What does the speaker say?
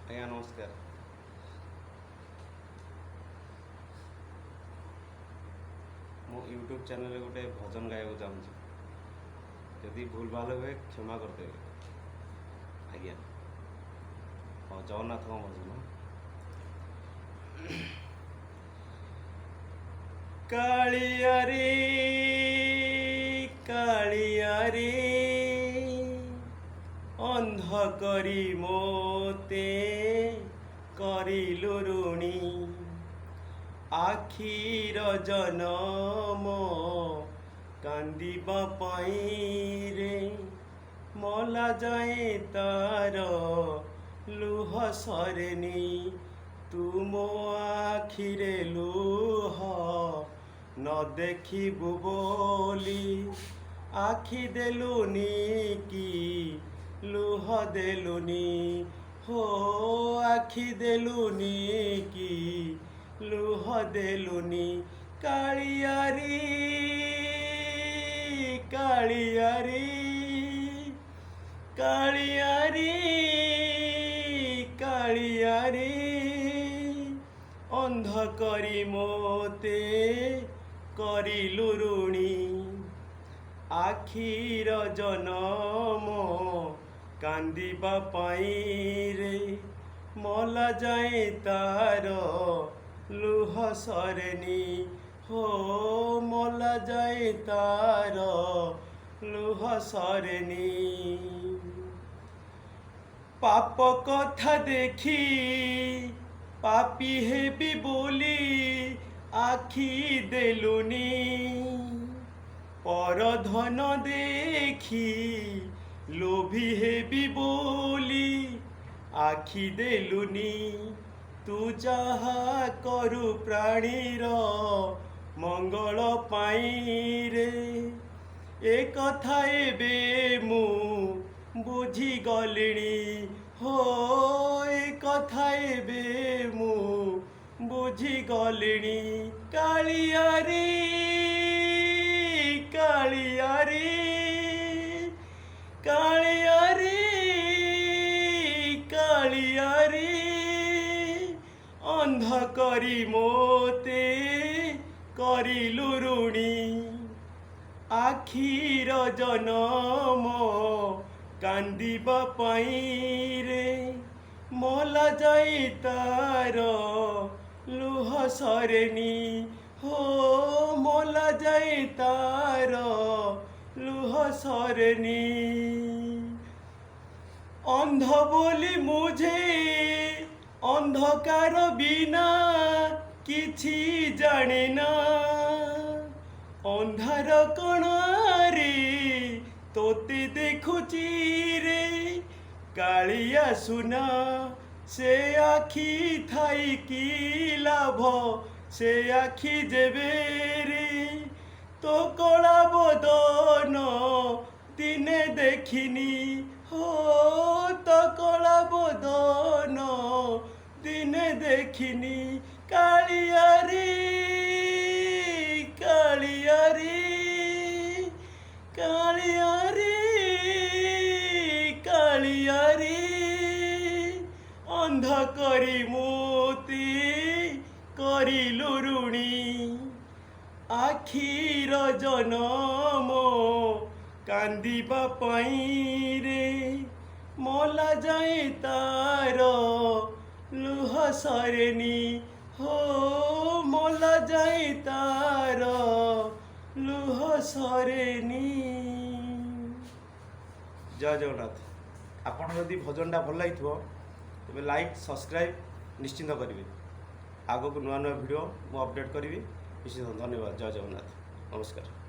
ଆଜ୍ଞା ନମସ୍କାର। ମୁଁ ୟୁଟ୍ୟୁବ୍ ଚ୍ୟାନେଲରେ ଗୋଟେ ଭଜନ ଗାଇବାକୁ ଚାହୁଁଛି। ଯଦି ଭୁଲ ଭାଲ ହୁଏ କ୍ଷମା କରିଦେବେ। ଆଜ୍ଞା। ହଁ, ଜଗନ୍ନାଥଙ୍କ ଭଜନ। କାଳିଆରେ କାଳିଆରେ ଅନ୍ଧ କରି ମୋତେ କରିଲୁ ଋଣୀ, ଆଖିର ଜନମ କାନ୍ଦିବା ପାଇଁରେ ମଲା ଯାଏ ତାର ଲୁହ ସରେନି। ତୁ ମୋ ଆଖିରେ ଲୁହ ନ ଦେଖିବୁ ବୋଲି ଆଖି ଦେଲୁନି କି ଲୁହ ଦେଲୁନି, ହୋ ଆଖି ଦେଲୁନି କି ଲୁହ ଦେଲୁନି। କାଳିଆରେ କାଳିଆରେ କାଳିଆରେ କାଳିଆରେ ଅନ୍ଧ କରି ମୋତେ କରିଲୁ ଋଣୀ, ଆଖିର ଜନମ କାନ୍ଦିବା ପାଇଁରେ ମଲା ଯାଏ ତାର ଲୁହ ସରେନି, ହୋ ମଲା ଯାଏ ତାର ଲୁହ ସରେନି। ପାପ କଥା ଦେଖି ପାପୀ ହେବି ବୋଲି ଆଖି ଦେଲୁନି, ପର ଧନ ଦେଖି ଲୋଭୀ ହେବି ବୋଲି ଆଖି ଦେଲୁନି। ତୁ ଯାହା କରୁ ପ୍ରାଣୀର ମଙ୍ଗଳ ପାଇଁରେ, ଏ କଥା ଏବେ ମୁଁ ବୁଝିଗଲିଣି, ହୋ ଏ କଥା ଏବେ ମୁଁ ବୁଝିଗଲିଣି। କାଳିଆରେ କାଳିଆରେ କାଳିଆରେ କାଳିଆରେ ଅନ୍ଧ କରି ମୋତେ କରିଲୁ ଋଣୀ, ଆଖିର ଜନମ କାନ୍ଦିବା ପାଇଁରେ ମଲା ଯାଇ ତାର ଲୁହ ସରେନି, ହୋ ମଲା ଯାଇ ତାର ଲୁହ ସରେନି। ଅନ୍ଧ ବୋଲି ମୁଝେ ଅନ୍ଧକାର ବିନା କିଛି ଜାଣେନା, ଅନ୍ଧାର କଣାରେ ତୋତେ ଦେଖୁଛି ରେ କାଳିଆ ସୁନା। ସେ ଆଖି ଥାଇ କି ଲାଭ, ସେ ଆଖି ଯେବେ ରେ ତୋ କଳା ବଦନ ଦିନେ ଦେଖିନି, ହୋ ତୋ କଳା ବଦନ ଦିନେ ଦେଖିନି। କାଳିଆରେ କାଳିଆରେ କାଳିଆରେ କାଳିଆରେ ଅନ୍ଧ କରି ମୋତେ କରିଲୁ ଋଣୀ, ଆଖିର ଜନମ କାନ୍ଦିବା ପାଇଁରେ ମଲା ଯାଏ ତାର ଲୁହ ସରେନି, ହୋ ମଲା ଯାଏ ତାର ଲୁହ ସରେନି। ଜୟ ଜଗନ୍ନାଥ। ଆପଣ ଯଦି ଭଜନଟା ଭଲ ଲାଗିଥିବ ତେବେ ଲାଇକ୍ ସବସ୍କ୍ରାଇବ୍ ନିଶ୍ଚିନ୍ତ କରିବେ। ଆଗକୁ ନୂଆ ନୂଆ ଭିଡ଼ିଓ ମୁଁ ଅପଡ଼େଟ୍ କରିବି ନିଶ୍ଚିତ। ଧନ୍ୟବାଦ। ଜୟ ଜଗନ୍ନାଥ। ନମସ୍କାର।